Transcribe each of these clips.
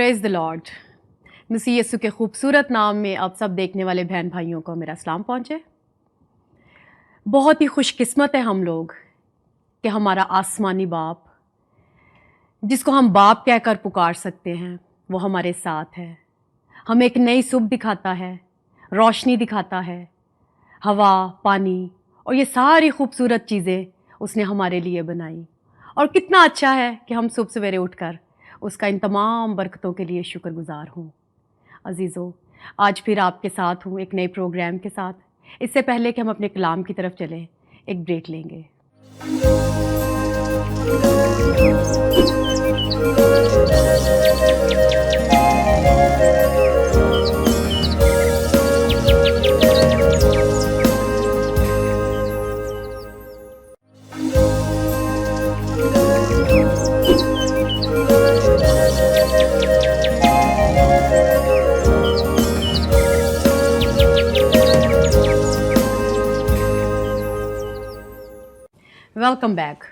Praise the lord. मसीह यीशु के खूबसूरत नाम में आप सब देखने वाले बहन भाइयों को मेरा सलाम पहुँचे। बहुत ही खुशकिस्मत है हम लोग कि हमारा आसमानी बाप, जिसको हम बाप कहकर पुकार सकते हैं, वो हमारे साथ है। हमें एक नई सुबह दिखाता है, रोशनी दिखाता है, हवा, पानी और ये सारी खूबसूरत चीज़ें उसने हमारे लिए बनाई। और कितना अच्छा है कि हम सुबह सवेरे उठकर उसका इन तमाम बरकतों के लिए शुक्रगुजार हूँ। अजीज़ों, आज फिर आपके साथ हूँ एक नए प्रोग्राम के साथ। इससे पहले कि हम अपने कलाम की तरफ चलें, एक ब्रेक लेंगे। Welcome back.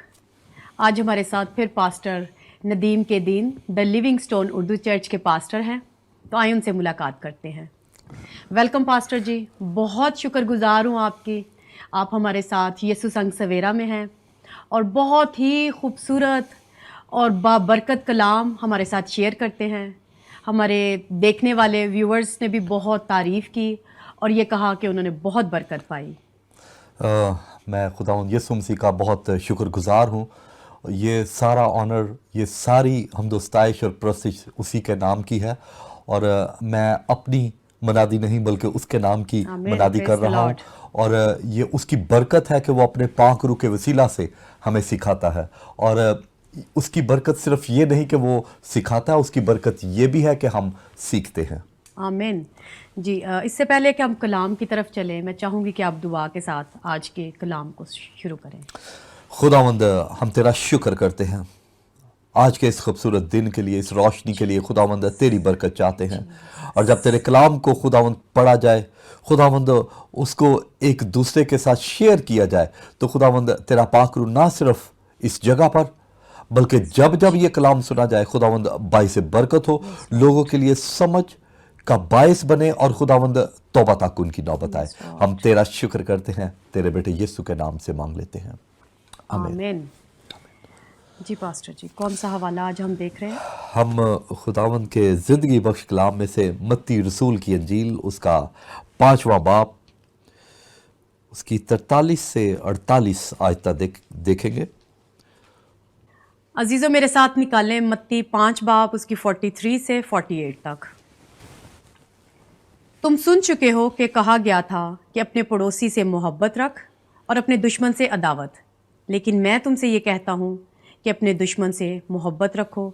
आज हमारे साथ फिर पास्टर नदीम के दीन the living stone Urdu church के पास्टर हैं, तो आइए उनसे मुलाकात करते हैं। वेलकम पास्टर जी, बहुत शुक्रगुजार हूँ आपकी। आप हमारे साथ यीशु संग सवेरा में हैं और बहुत ही खूबसूरत और बाबरकत कलाम हमारे साथ शेयर करते हैं। हमारे देखने वाले व्यूअर्स ने भी बहुत तारीफ़ की और ये कहा कि उन्होंने बहुत बरकत पाई। मैं खुदावंद यीशु मसीह का बहुत शुक्रगुजार हूँ। ये सारा ऑनर, ये सारी हमदोस्ताइश और प्रस्तिश उसी के नाम की है और मैं अपनी मनादी नहीं बल्कि उसके नाम की मनादी कर रहा हूँ। और ये उसकी बरकत है कि वो अपने पाक रूह के वसीला से हमें सिखाता है। और उसकी बरकत सिर्फ ये नहीं कि वो सिखाता है, उसकी बरकत ये भी है कि हम सीखते हैं। आमीन जी। इससे पहले कि हम कलाम की तरफ चलें, मैं चाहूँगी कि आप दुआ के साथ आज के कलाम को शुरू करें। खुदावंद, हम तेरा शुक्र करते हैं आज के इस खूबसूरत दिन के लिए, इस रोशनी के लिए। खुदावंद, तेरी बरकत चाहते हैं और जब तेरे कलाम को खुदावंद पढ़ा जाए, खुदावंद उसको एक दूसरे के साथ शेयर किया जाए, तो खुदावंद तेरा पाक रूह ना सिर्फ इस जगह पर बल्कि जब जब ये कलाम सुना जाए, खुदावंद बाइस बरकत हो, लोगों के लिए समझ का बायस बने और खुदावंद तौबा तक उनकी नौबत आए। हम तेरा शुक्र करते हैं, तेरे बेटे यीशु के नाम से मांग लेते हैं, आमीन। जी पास्टर जी, कौन सा हवाला आज हम देख रहे हैं? हम खुदावंद के ज़िंदगी बख्श कलाम में से मत्ती रसूल की अंजील, उसका 5वां बाब, उसकी 43 से 48 आयत तक देखेंगे। अजीज़ों, मेरे साथ निकालें मत्ती 5 बाब, उसकी 43 से 48 तक। तुम सुन चुके हो कि कहा गया था कि अपने पड़ोसी से मोहब्बत रख और अपने दुश्मन से अदावत। लेकिन मैं तुमसे ये कहता हूँ कि अपने दुश्मन से मोहब्बत रखो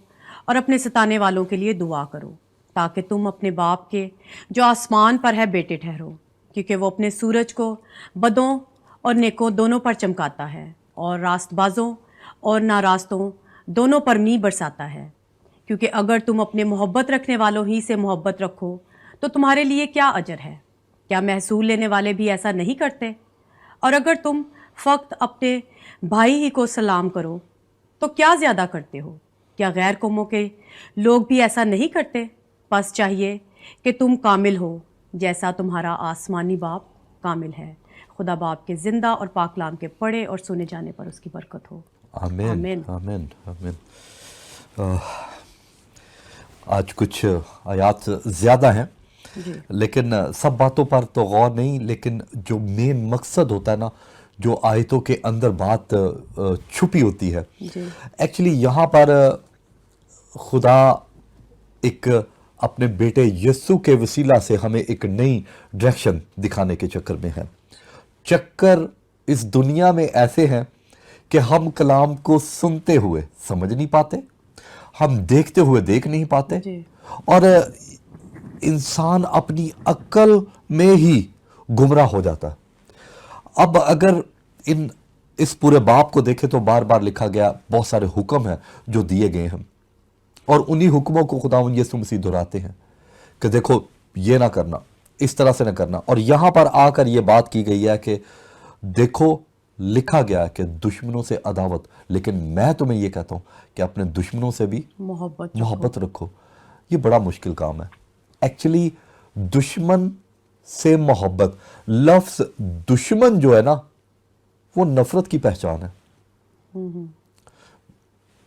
और अपने सताने वालों के लिए दुआ करो, ताकि तुम अपने बाप के जो आसमान पर है बेटे ठहरो, क्योंकि वो अपने सूरज को बदों और नेकों दोनों पर चमकाता है और रास्तबाजों और नारास्तों दोनों पर मींह बरसाता है। क्योंकि अगर तुम अपने मोहब्बत रखने वालों ही से मोहब्बत रखो तो तुम्हारे लिए क्या अजर है? क्या महसूल लेने वाले भी ऐसा नहीं करते? और अगर तुम फ़क्त अपने भाई ही को सलाम करो तो क्या ज़्यादा करते हो? क्या गैर कौमों के लोग भी ऐसा नहीं करते? बस चाहिए कि तुम कामिल हो जैसा तुम्हारा आसमानी बाप कामिल है। खुदा बाप के ज़िंदा और पाक कलाम के पढ़े और सुने जाने पर उसकी बरकत हो। आमीन आमीन आमीन। आज कुछ आयात ज़्यादा हैं, लेकिन सब बातों पर तो गौर नहीं, लेकिन जो मेन मकसद होता है ना, जो आयतों के अंदर बात छुपी होती है, एक्चुअली यहाँ पर खुदा एक अपने बेटे यीशु के वसीला से हमें एक नई डायरेक्शन दिखाने के चक्कर में है। चक्कर इस दुनिया में ऐसे हैं कि हम कलाम को सुनते हुए समझ नहीं पाते, हम देखते हुए देख नहीं पाते, और इंसान अपनी अक्ल में ही गुमराह हो जाता है। अब अगर इस पूरे बाप को देखें तो बार बार लिखा गया बहुत सारे हुक्म हैं जो दिए गए हैं, और उन्हीं हुक्मों को खुदावंद यीशु मसीह दोहराते हैं कि देखो ये ना करना, इस तरह से ना करना। और यहाँ पर आकर ये बात की गई है कि देखो लिखा गया है कि दुश्मनों से अदावत, लेकिन मैं तुम्हें ये कहता हूँ कि अपने दुश्मनों से भी मोहब्बत रखो। یہ بڑا مشکل کام ہے. ایکچولی دشمن سے محبت, لفظ دشمن جو ہے نا وہ نفرت کی پہچان ہے.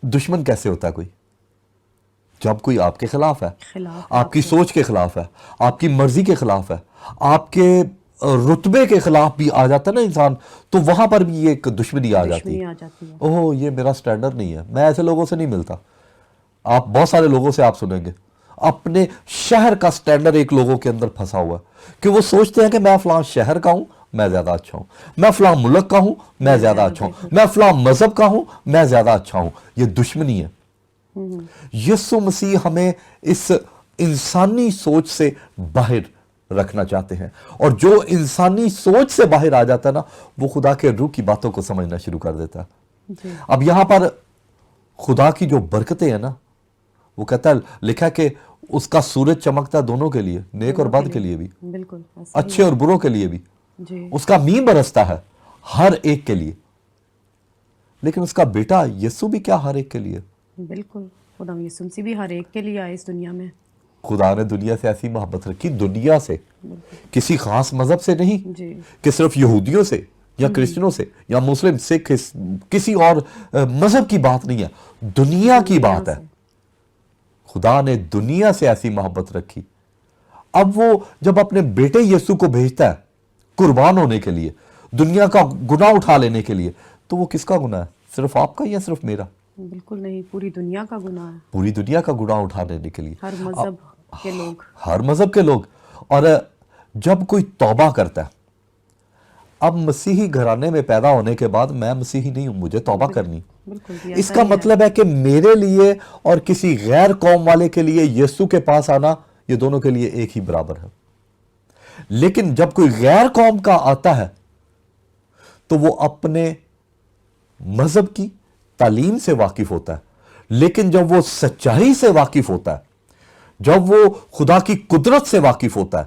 دشمن کیسے ہوتا ہے کوئی؟ جب کوئی آپ کے خلاف ہے, آپ کی سوچ کے خلاف ہے, آپ کی مرضی کے خلاف ہے, آپ کے رتبے کے خلاف بھی آ جاتا ہے نا انسان, تو وہاں پر بھی ایک دشمنی آ جاتی ہے. اوہ یہ میرا سٹینڈرڈ نہیں ہے, میں ایسے لوگوں سے نہیں ملتا. آپ بہت سارے لوگوں سے آپ سنیں گے اپنے شہر کا سٹینڈرڈ ایک لوگوں کے اندر پھنسا ہوا ہے کہ وہ سوچتے ہیں کہ میں فلاں شہر کا ہوں, میں زیادہ اچھا ہوں, میں فلاں ملک کا ہوں, میں زیادہ اچھا ہوں, میں فلاں مذہب کا ہوں, میں زیادہ اچھا ہوں. یہ دشمنی ہے. یسوع مسیح ہمیں اس انسانی سوچ سے باہر رکھنا چاہتے ہیں, اور جو انسانی سوچ سے باہر آ جاتا ہے نا وہ خدا کے روح کی باتوں کو سمجھنا شروع کر دیتا ہے. اب یہاں پر خدا کی جو برکتیں ہیں نا, وہ کہتا ہے, لکھا کہ اس کا سورج چمکتا ہے دونوں کے لیے, نیک اور بد کے لیے بھی, اچھے اور بروں کے لیے بھی. اس کا مینہ برستا ہے ہر ایک کے لیے. لیکن اس کا بیٹا یسوع بھی کیا ہر ایک کے لیے؟ بالکل, خدا یسوع مسیح بھی ہر ایک کے لیے آئے اس دنیا میں. خدا نے دنیا سے ایسی محبت رکھی, دنیا سے, کسی خاص مذہب سے نہیں کہ صرف یہودیوں سے یا کرسچنوں سے یا مسلم سکھ, کسی اور مذہب کی بات نہیں ہے, دنیا کی بات ہے. خدا نے دنیا سے ایسی محبت رکھی. اب وہ جب اپنے بیٹے یسوع کو بھیجتا ہے قربان ہونے کے لیے, دنیا کا گناہ اٹھا لینے کے لیے, تو وہ کس کا گناہ ہے؟ صرف آپ کا یا صرف میرا؟ بالکل نہیں, پوری دنیا کا گناہ ہے. پوری دنیا کا گناہ اٹھا لینے کے لیے, ہر مذہب کے لوگ, ہر مذہب کے لوگ. اور جب کوئی توبہ کرتا ہے, اب مسیحی گھرانے میں پیدا ہونے کے بعد میں مسیحی نہیں ہوں, مجھے توبہ کرنی. اس کا مطلب ہے کہ میرے لیے اور کسی غیر قوم والے کے لیے یسوع کے پاس آنا, یہ دونوں کے لیے ایک ہی برابر ہے. لیکن جب کوئی غیر قوم کا آتا ہے تو وہ اپنے مذہب کی تعلیم سے واقف ہوتا ہے, لیکن جب وہ سچائی سے واقف ہوتا ہے, جب وہ خدا کی قدرت سے واقف ہوتا ہے,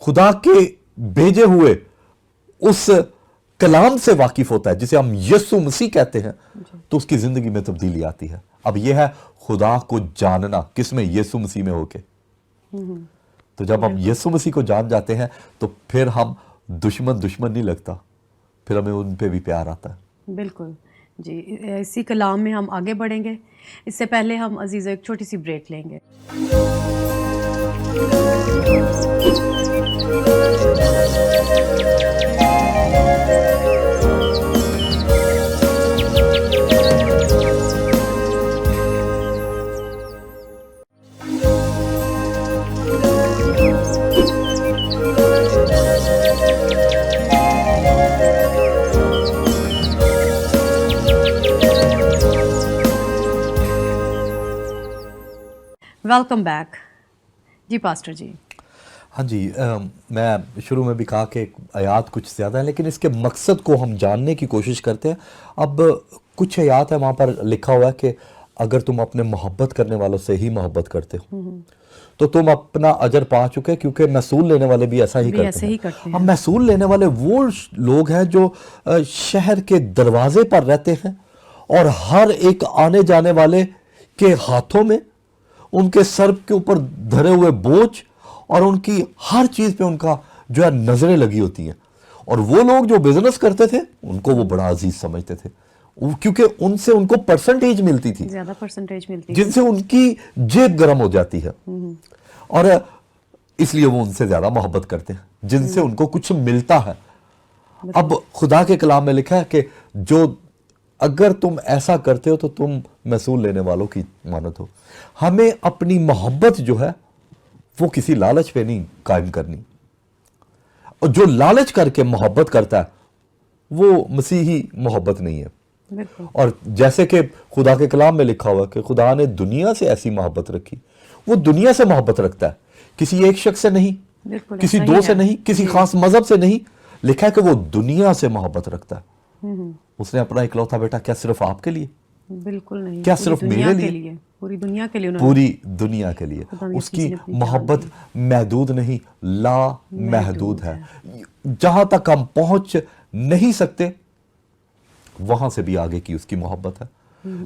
خدا کے بھیجے ہوئے اس کلام سے واقف ہوتا ہے جسے ہم یسوع مسیح کہتے ہیں, تو اس کی زندگی میں تبدیلی آتی ہے. اب یہ ہے خدا کو جاننا, کس میں؟ یسوع مسیح میں ہو کے. تو جب ہم یسوع مسیح کو جان جاتے ہیں تو پھر ہم دشمن نہیں لگتا, پھر ہمیں ان پہ بھی پیار آتا ہے. بالکل جی. اسی کلام میں ہم آگے بڑھیں گے. اس سے پہلے ہم عزیزو ایک چھوٹی سی بریک لیں گے. Welcome back. جی پاسٹر جی. ہاں جی, میں شروع میں بھی کہا کہ آیات کچھ زیادہ ہیں, لیکن اس کے مقصد کو ہم جاننے کی کوشش کرتے ہیں. اب کچھ آیات ہیں وہاں پر لکھا ہوا ہے کہ اگر تم اپنے محبت کرنے والوں سے ہی محبت کرتے ہو تو تم اپنا اجر پا چکے, کیونکہ محصول لینے والے بھی ایسا ہی کرتے ہیں. اب محصول لینے والے وہ لوگ ہیں جو شہر کے دروازے پر رہتے ہیں, اور ہر ایک آنے جانے والے کے ہاتھوں میں ان کے سر کے اوپر دھرے ہوئے بوجھ اور ان کی ہر چیز پہ ان کا جو ہے نظریں لگی ہوتی ہیں. اور وہ لوگ جو بزنس کرتے تھے ان کو وہ بڑا عزیز سمجھتے تھے, کیونکہ ان سے ان کو پرسنٹیج ملتی تھی, زیادہ پرسنٹیج ملتی, جن سے ان کی جیب گرم ہو جاتی ہے, اور اس لیے وہ ان سے زیادہ محبت کرتے ہیں جن سے ان کو کچھ ملتا ہے. اب خدا کے کلام میں لکھا ہے کہ جو اگر تم ایسا کرتے ہو تو تم محصول لینے والوں کی مانت ہو. ہمیں اپنی محبت جو ہے وہ کسی لالچ پہ نہیں قائم کرنی, اور جو لالچ کر کے محبت کرتا ہے وہ مسیحی محبت نہیں ہے. اور جیسے کہ خدا کے کلام میں لکھا ہوا کہ خدا نے دنیا سے ایسی محبت رکھی, وہ دنیا سے محبت رکھتا ہے, کسی ایک شخص سے نہیں, کسی دو سے نہیں, کسی خاص مذہب سے نہیں. لکھا ہے کہ وہ دنیا سے محبت رکھتا ہے. اس نے اپنا اکلوتا بیٹا کیا صرف آپ کے لیے؟ بالکل نہیں, کیا صرف میرے لیے؟ پوری دنیا کے لیے, پوری دنیا کے لیے. اس کی محبت محدود نہیں, لا محدود ہے. جہاں تک ہم پہنچ نہیں سکتے وہاں سے بھی آگے کی اس کی محبت ہے.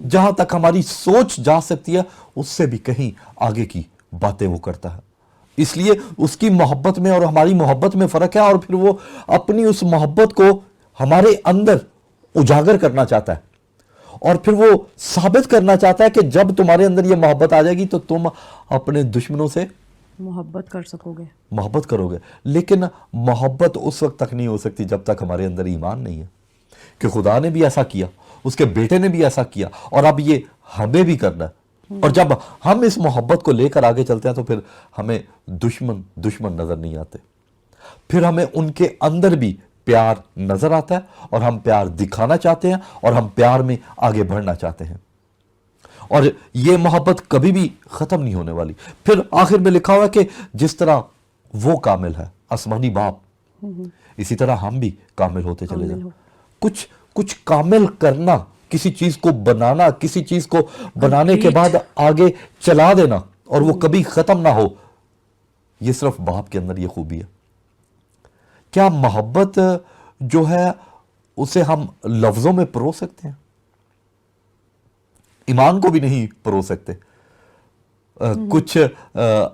جہاں تک ہماری سوچ جا سکتی ہے اس سے بھی کہیں آگے کی बातें वो करता है। इसलिए उसकी मोहब्बत में और हमारी मोहब्बत में फर्क है, और फिर वो अपनी उस मोहब्बत को हमारे अंदर उजागर करना चाहता है, और फिर वो साबित करना चाहता है कि जब तुम्हारे अंदर ये मोहब्बत आ जाएगी तो तुम अपने दुश्मनों से मोहब्बत कर सकोगे। मोहब्बत करोगे। लेकिन मोहब्बत उस वक्त तक नहीं हो सकती जब तक हमारे अंदर ईमान नहीं है, कि खुदा ने भी ऐसा किया, उसके बेटे ने भी ऐसा किया, और अब ये हमें भी करना है। और जब हम इस मोहब्बत को लेकर आगे चलते हैं तो फिर हमें दुश्मन नजर नहीं आते, फिर हमें उनके अंदर भी प्यार नजर आता है, और हम प्यार दिखाना चाहते हैं, और हम प्यार में आगे बढ़ना चाहते हैं, और ये मोहब्बत कभी भी खत्म नहीं होने वाली। फिर आखिर में लिखा हुआ है कि जिस तरह वो कामिल है, आसमानी बाप, इसी तरह हम भी कामिल होते चले जाएं। कुछ कामिल करना, किसी चीज को बनाना, किसी चीज को बनाने के बाद आगे चला देना और वो कभी खत्म ना हो, ये सिर्फ बाप के अंदर ये खूबी है। क्या मोहब्बत जो है उसे हम लफ्जों में परो सकते हैं? ईमान को भी नहीं परो सकते।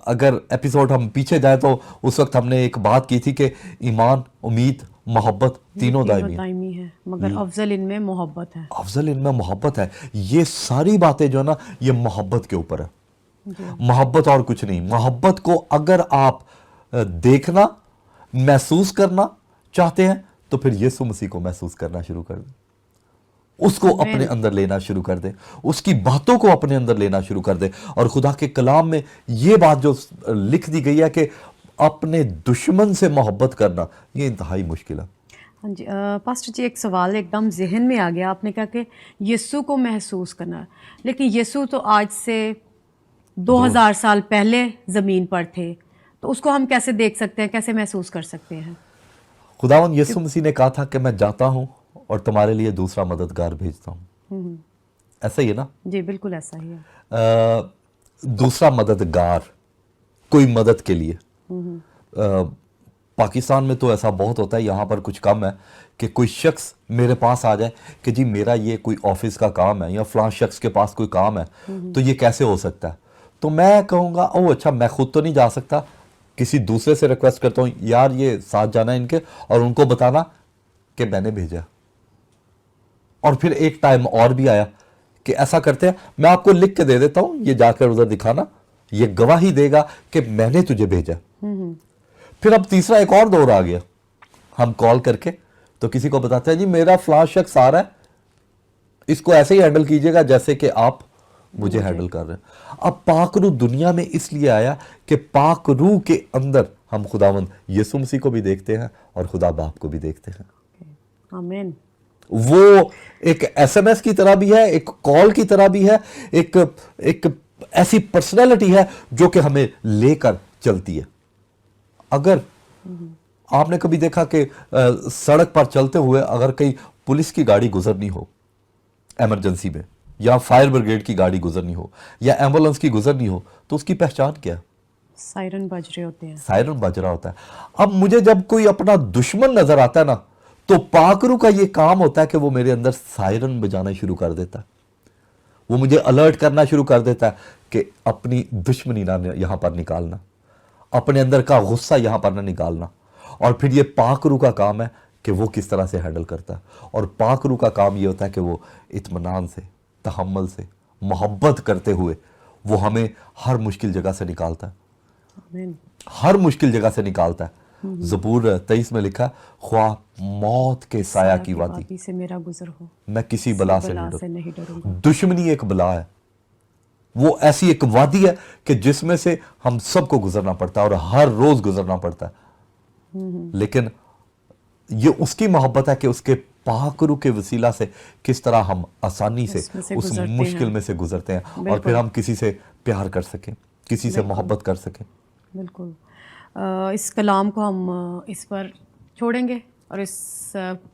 अगर एपिसोड हम पीछे जाए तो उस वक्त हमने एक बात की थी कि ईमान, उम्मीद, मोहब्बत तीनों दायमी है, मगर अफजल इनमें मोहब्बत है। अफजल इनमें मोहब्बत है। ये सारी बातें जो है ना, ये मोहब्बत के ऊपर है, मोहब्बत और कुछ नहीं। मोहब्बत को अगर आप देखना, महसूस करना चाहते हैं तो फिर यीशु मसीह को महसूस करना शुरू कर दें, उसको अपने अंदर लेना शुरू कर दे, उसकी बातों को अपने अंदर लेना शुरू कर दे। और खुदा के कलाम में ये बात जो लिख दी गई है कि अपने दुश्मन से मोहब्बत करना, ये इंतहाई मुश्किल है। हाँ जी, पास्टर जी, एक सवाल एकदम जहन में आ गया। आपने कहा कि यीशु को महसूस करना, लेकिन यीशु तो आज से 2000 साल पहले ज़मीन पर थे, तो उसको हम कैसे देख सकते हैं, कैसे महसूस कर सकते हैं? खुदावन यीशु मसीह ने कहा था कि मैं जाता हूं और तुम्हारे लिए दूसरा मददगार भेजता हूं। ऐसा ही है ना? जी, बिल्कुल ऐसा ही है। दूसरा मददगार, कोई मदद के लिए। पाकिस्तान में तो ऐसा बहुत होता है, यहाँ पर कुछ कम है, कि कोई शख्स मेरे पास आ जाए कि जी मेरा ये कोई ऑफिस का काम है, या फलां शख्स के पास कोई काम है, तो ये कैसे हो सकता है? तो मैं कहूँगा, ओह अच्छा, मैं खुद तो नहीं जा सकता, किसी दूसरे से रिक्वेस्ट करता हूँ, यार ये साथ जाना इनके, और उनको बताना कि मैंने भेजा। और फिर एक टाइम और भी आया कि ऐसा करते हैं, मैं आपको लिख के दे देता हूं, ये जाकर उधर दिखाना, ये गवाही देगा कि मैंने तुझे भेजा। फिर अब तीसरा एक और दौर आ गया, हम कॉल करके तो किसी को बताते हैं, जी मेरा फलां शख्स आ रहा है, इसको ऐसे ही हैंडल कीजिएगा जैसे कि आप मुझे हैंडल कर रहे हैं। अब पाक रूह दुनिया में इसलिए आया कि पाक रूह के अंदर हम खुदावंद यीशु मसीह को भी देखते हैं और खुदा बाप को भी देखते हैं। आमीन। वो एक एसएमएस की तरह भी है, एक कॉल की तरह भी है, एक ऐसी पर्सनैलिटी है जो कि हमें लेकर चलती है। अगर आपने कभी देखा कि सड़क पर चलते हुए अगर कहीं पुलिस की गाड़ी गुजरनी हो इमरजेंसी में, या फायर ब्रिगेड की गाड़ी गुजरनी हो, या एम्बुलेंस की गुजरनी हो, तो उसकी पहचान क्या है? सायरन बज रहे होते हैं, सायरन बज रहा होता है। अब मुझे जब कोई अपना दुश्मन नजर आता है ना, तो पाकरू का ये काम होता है कि वो मेरे अंदर सायरन बजाना शुरू कर देता है, वो मुझे अलर्ट करना शुरू कर देता है कि अपनी दुश्मनी ना यहां पर निकालना, अपने अंदर का गुस्सा यहां पर ना निकालना। और फिर ये पाकरू का काम है कि वो किस तरह से हैंडल करता है। और पाकरू का काम ये होता है कि वो इत्मीनान से, तहम्मुल से, मोहब्बत करते हुए वो हमें हर मुश्किल जगह से निकालता है, आमीन। हर मुश्किल जगह से निकालता है। ज़बूर 23 में लिखा, ख्वाह मौत के साया की वादी से मेरा गुजर हो, मैं किसी बला से नहीं डरूंगा। दुश्मनी एक बला है, वो ऐसी एक वादी है कि जिसमें से हम सबको गुजरना पड़ता है और हर रोज गुजरना पड़ता है। लेकिन ये उसकी मोहब्बत है कि उसके पाकरू के वसीला से किस तरह हम आसानी से उस मुश्किल में से गुजरते हैं, और फिर हम किसी से प्यार कर सकें, किसी से मोहब्बत कर सकें। बिल्कुल। इस कलाम को हम इस पर छोड़ेंगे और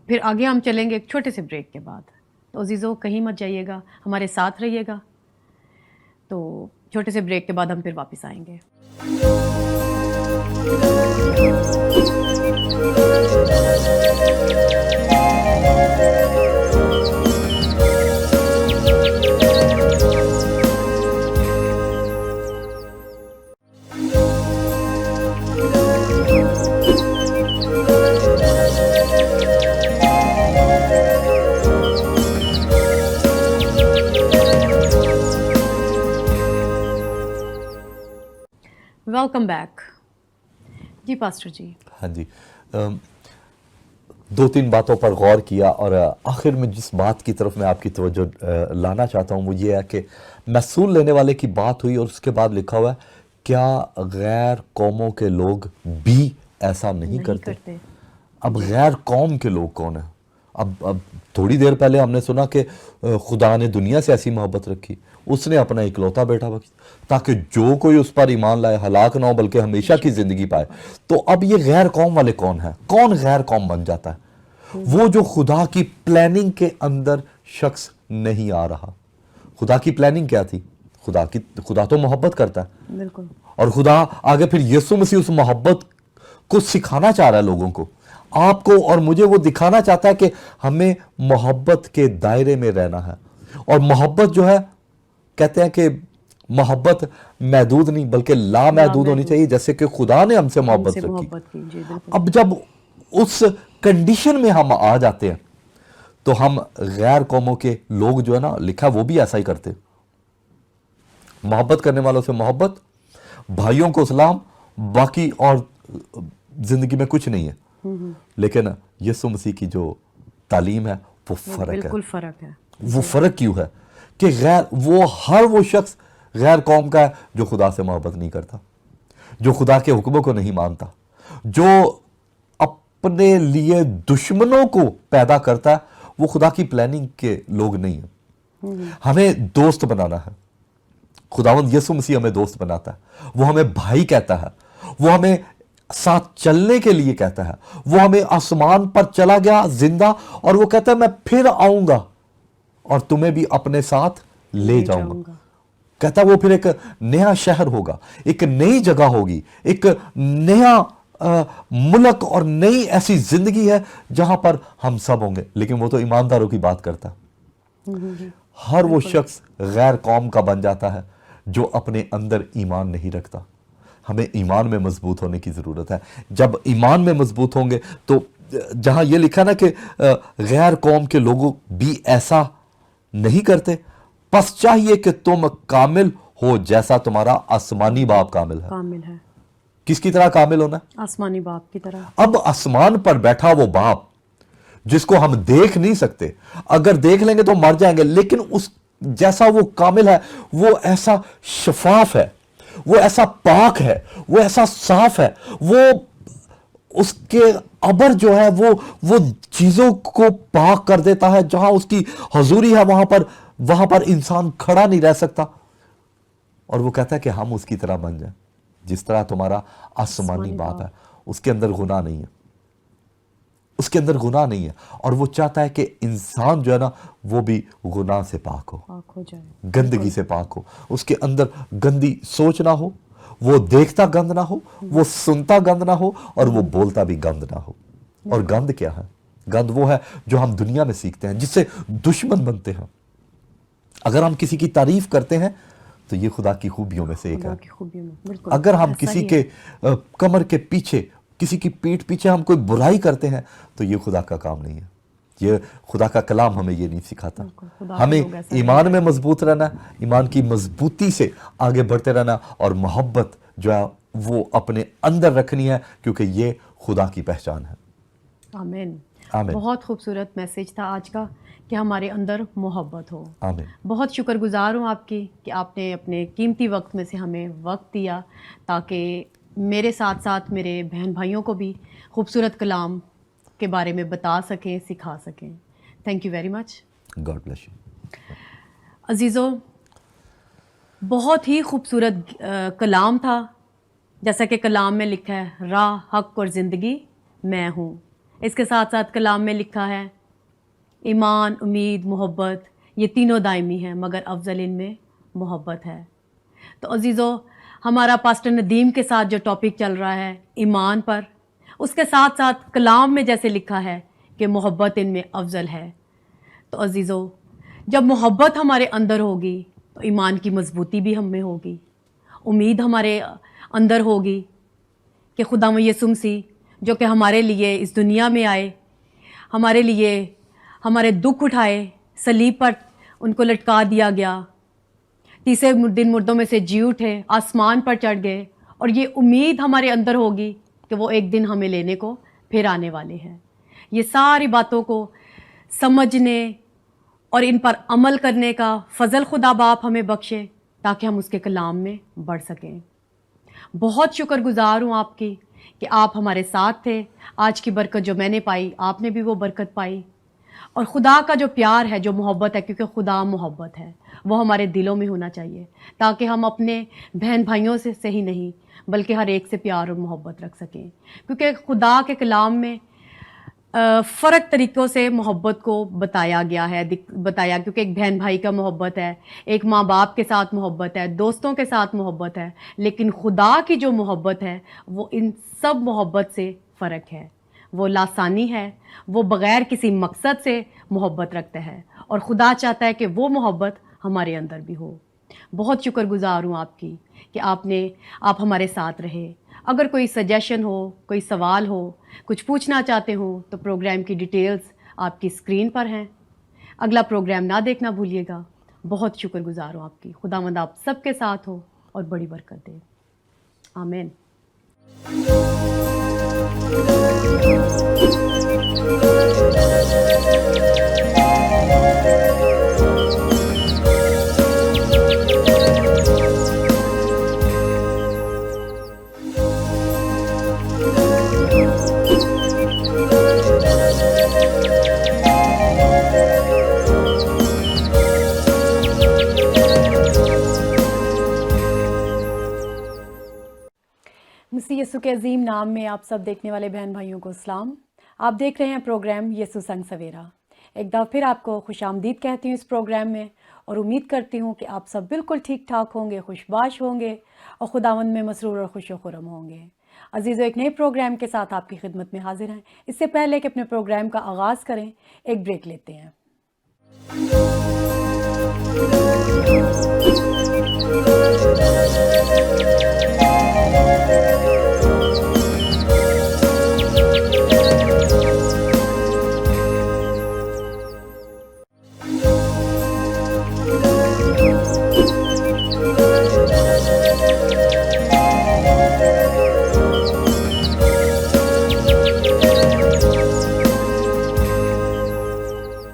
फिर आगे हम चलेंगे एक छोटे से ब्रेक के बाद। तो अजीज़ों, कहीं मत जाइएगा, हमारे साथ रहिएगा। तो छोटे से ब्रेक के बाद हम फिर वापस आएंगे। वेलकम बैक जी पास्टर जी। हाँ जी, दो तीन बातों पर गौर किया और आखिर में जिस बात की तरफ मैं आपकी तवज्जो लाना चाहता हूँ वो ये है कि महसूल लेने वाले की बात हुई और उसके बाद लिखा हुआ है क्या गैर कौमों के लोग भी ऐसा नहीं करते? अब गैर कौम के लोग कौन है? अब थोड़ी देर पहले हमने सुना कि खुदा ने दुनिया से ऐसी मोहब्बत रखी, उसने अपना इकलौता बेटा बख्शा ताकि जो कोई उस पर ईमान लाए हलाक ना हो बल्कि हमेशा की जिंदगी पाए। तो अब ये गैर कौम वाले कौन है? कौन गैर कौम बन जाता है? वो जो खुदा की प्लानिंग के अंदर शख्स नहीं आ रहा। खुदा की प्लानिंग क्या थी? खुदा तो मोहब्बत करता है, बिल्कुल, और खुदा आगे फिर यीशु मसीह उस मोहब्बत को सिखाना चाह रहा है लोगों को, आपको और मुझे। वो दिखाना चाहता है कि हमें मोहब्बत के दायरे में रहना है। और मोहब्बत जो है, कहते हैं कि मोहब्बत महदूद नहीं बल्कि लामहदूद होनी चाहिए, जैसे कि खुदा ने हमसे मोहब्बत रखी। अब जब उस कंडीशन में हम आ जाते हैं तो हम गैर कौमों के लोग जो है ना, लिखा वो भी ऐसा ही करते। मोहब्बत करने वालों से मोहब्बत, भाइयों को सलाम, बाकी और जिंदगी में कुछ नहीं है। लेकिन यीशु मसीह की जो तालीम है वो फर्क है। बिल्कुल फर्क है। वो फर्क क्यों है कि हर वो शख्स गैर कौम का है जो खुदा से मोहब्बत नहीं करता, जो खुदा के हुक्मों को नहीं मानता, जो अपने लिए दुश्मनों को पैदा करता है। वो खुदा की प्लानिंग के लोग नहीं है। हमें दोस्त बनाना है। खुदावंद यीशु मसीह हमें दोस्त बनाता है, वो हमें भाई कहता है, वो हमें साथ चलने के लिए कहता है, वो हमें आसमान पर चला गया जिंदा और वो कहता है मैं फिर आऊंगा और तुम्हें भी अपने साथ ले जाऊंगा। कहता है वो फिर एक नया शहर होगा, एक नई जगह होगी, एक नया मुल्क और नई ऐसी जिंदगी है जहां पर हम सब होंगे। लेकिन वो तो ईमानदारों की बात करता है। हर वो शख्स गैर कौम का बन जाता है जो अपने अंदर ईमान नहीं रखता। हमें ईमान में मजबूत होने की जरूरत है। जब ईमान में मजबूत होंगे तो जहां ये लिखा ना कि गैर कौम के लोगों भी ऐसा नहीं करते, बस चाहिए कि तुम कामिल हो जैसा तुम्हारा आसमानी बाप कामिल है। किसकी तरह कामिल होना? आसमानी बाप की तरह। अब आसमान पर बैठा वो बाप जिसको हम देख नहीं सकते, अगर देख लेंगे तो मर जाएंगे, लेकिन उस जैसा वो कामिल है, वो ऐसा शफाफ है, वो ऐसा पाक है, वो ऐसा साफ है, वो उसके अबर जो है वो चीजों को पाक कर देता है। जहां उसकी हजूरी है वहां पर इंसान खड़ा नहीं रह सकता। और वो कहता है कि हम उसकी तरह बन जाए जिस तरह तुम्हारा आसमानी बाप है। उसके अंदर गुनाह नहीं है, उसके अंदर गुनाह नहीं है। और वो चाहता है कि इंसान जो है ना वो भी गुनाह से पाक हो जाए, गंदगी से पाक हो, उसके अंदर गंदी सोच ना हो, वो देखता गंद ना हो, वो सुनता गंद ना हो, और वो बोलता भी गंद ना हो। और गंद क्या है? गंद वो है जो हम दुनिया में सीखते हैं, जिससे दुश्मन बनते हैं। अगर हम किसी की तारीफ करते हैं तो ये खुदा की खूबियों में से एक है। अगर हम किसी के कमर के पीछे, किसी की पीठ पीछे हम कोई बुराई करते हैं तो ये खुदा का काम नहीं है। ये खुदा का कलाम हमें ये नहीं सिखाता। हमें ईमान में मजबूत रहना, ईमान की मजबूती से आगे बढ़ते रहना, और मोहब्बत जो है वो अपने अंदर रखनी है, क्योंकि ये खुदा की पहचान है। आमीन। आमीन। बहुत खूबसूरत मैसेज था आज का कि हमारे अंदर मोहब्बत हो। आमीन। बहुत शुक्रगुजार हूँ आपकी कि आपने अपने कीमती वक्त में से हमें वक्त दिया ताकि मेरे साथ साथ मेरे बहन भाइयों को भी खूबसूरत कलाम के बारे में बता सकें, सिखा सकें। Thank you very much. God bless you. अजीज़ों, बहुत ही खूबसूरत कलाम था। जैसा कि कलाम में लिखा है, राह, हक और ज़िंदगी मैं हूँ। इसके साथ साथ कलाम में लिखा है ईमान, उम्मीद, मोहब्बत, ये तीनों दायमी हैं, मगर अफजल इनमें मोहब्बत है। तो अजीज़ों, हमारा पास्टर नदीम के साथ जो टॉपिक चल रहा है ईमान पर, उसके साथ साथ कलाम में जैसे लिखा है कि मोहब्बत इनमें अफजल है। तो अजीज़ों, जब मोहब्बत हमारे अंदर होगी तो ईमान की मजबूती भी हम में होगी, उम्मीद हमारे अंदर होगी कि खुदा यीशु मसीह जो कि हमारे लिए इस दुनिया में आए, हमारे लिए हमारे दुख उठाए, सलीब पर उनको लटका दिया गया, तीसरे दिन मुर्दों में से जी उठे, आसमान पर चढ़ गए اور یہ امید ہمارے اندر ہوگی کہ وہ ایک دن ہمیں لینے کو پھر آنے والے ہیں. یہ ساری باتوں کو سمجھنے اور ان پر عمل کرنے کا فضل خدا باپ ہمیں بخشے تاکہ ہم اس کے کلام میں بڑھ سکیں. بہت شکر گزار ہوں آپ کی کہ آپ ہمارے ساتھ تھے. آج کی برکت جو میں نے پائی آپ نے بھی وہ برکت پائی. اور خدا کا جو پیار ہے، جو محبت ہے، کیونکہ خدا محبت ہے، وہ ہمارے دلوں میں ہونا چاہیے تاکہ ہم اپنے بہن بھائیوں سے ہی نہیں بلکہ ہر ایک سے پیار اور محبت رکھ سکیں. کیونکہ خدا کے کلام میں فرق طریقوں سے محبت کو بتایا گیا ہے، کیونکہ ایک بہن بھائی کا محبت ہے، ایک ماں باپ کے ساتھ محبت ہے، دوستوں کے ساتھ محبت ہے، لیکن خدا کی جو محبت ہے وہ ان سب محبت سے فرق ہے. وہ لاسانی ہے، وہ بغیر کسی مقصد سے محبت رکھتا ہے اور خدا چاہتا ہے کہ وہ محبت ہمارے اندر بھی ہو. بہت شکر گزار ہوں آپ کی کہ آپ ہمارے ساتھ رہے. اگر کوئی سجیشن ہو، کوئی سوال ہو، کچھ پوچھنا چاہتے ہوں تو پروگرام کی ڈیٹیلز آپ کی اسکرین پر ہیں. اگلا پروگرام نہ دیکھنا بھولیے گا. بہت شکر گزار ہوں آپ کی. خداوند آپ سب کے ساتھ ہو اور بڑی برکت دے. آمین. مسیح یسوع کے عظیم نام میں آپ سب دیکھنے والے بہن بھائیوں کو سلام. آپ دیکھ رہے ہیں پروگرام یسوع سنگ سویرا. ایک دفعہ پھر آپ کو خوش آمدید کہتی ہوں اس پروگرام میں، اور امید کرتی ہوں کہ آپ سب بالکل ٹھیک ٹھاک ہوں گے، خوش باش ہوں گے اور خداوند میں مسرور اور خوش و خرم ہوں گے. عزیزو، ایک نئے پروگرام کے ساتھ آپ کی خدمت میں حاضر ہیں. اس سے پہلے کہ اپنے پروگرام کا آغاز کریں، ایک بریک لیتے ہیں.